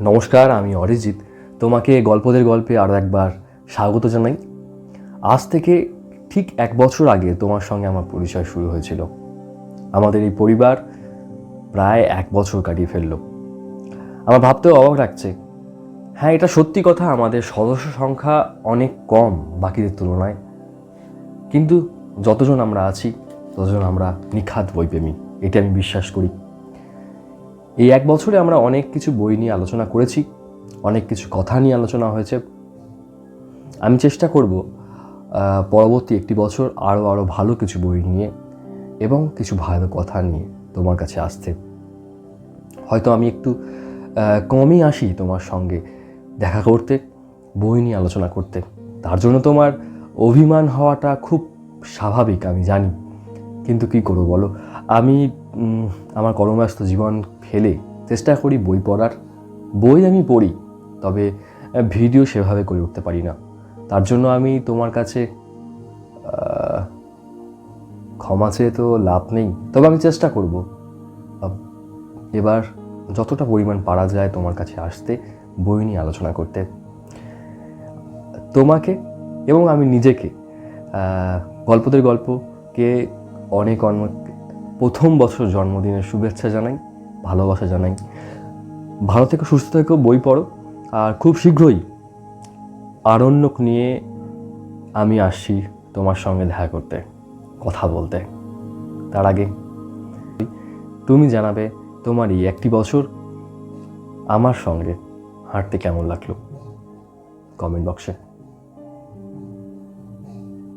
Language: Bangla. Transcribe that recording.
নমস্কার, আমি অরিজিৎ। তোমাকে গল্পদের গল্পে আরও একবার স্বাগত জানাই। আজ থেকে ঠিক 1 বছর আগে তোমার সঙ্গে আমার পরিচয় শুরু হয়েছিল। আমাদের এই পরিবার প্রায় 1 বছর কাটিয়ে ফেলল। আমার ভাবতেও অবাক লাগছে। হ্যাঁ, এটা সত্যি কথা, আমাদের সদস্য সংখ্যা অনেক কম বাকিদের তুলনায়, কিন্তু যতজন আমরা আছি ততজন আমরা নিখাদ বইপ্রেমী, এটা আমি বিশ্বাস করি। এই 1 বছরে আমরা অনেক কিছু বই নিয়ে আলোচনা করেছি, অনেক কিছু কথা নিয়ে আলোচনা হয়েছে। আমি চেষ্টা করব পরবর্তী 1 বছর আরও ভালো কিছু বই নিয়ে এবং কিছু ভালো কথা নিয়ে তোমার কাছে আসতে। হয়তো আমি একটু কমই আসি তোমার সঙ্গে দেখা করতে, বই নিয়ে আলোচনা করতে। তার জন্য তোমার অভিমান হওয়াটা খুব স্বাভাবিক, আমি জানি। কিন্তু কী করবো বলো, আমি আমার কর্মব্যস্ত জীবন ফেলে চেষ্টা করি বই পড়ার। বই আমি পড়ি, তবে ভিডিও সেভাবে করে উঠতে পারি না। তার জন্য আমি তোমার কাছে ক্ষমা চেয়ে তো লাভ নেই, তবে আমি চেষ্টা করব এবার যতটা পরিমাণ পারা যায় তোমার কাছে আসতে, বই নিয়ে আলোচনা করতে। তোমাকে এবং আমি নিজেকে গল্পদের গল্পকে অনেক প্রথম বছর জন্মদিনের শুভেচ্ছা জানাই, ভালোবাসা জানাই। ভালো থেকো, সুস্থ থেকো, বই পড়ো। আর খুব শীঘ্রই আরণ্যক নিয়ে আমি আসছি তোমার সঙ্গে দেখা করতে, কথা বলতে। তার আগে তুমি জানাবে তোমার এই 1 বছর আমার সঙ্গে হাঁটতে কেমন লাগলো কমেন্ট বক্সে।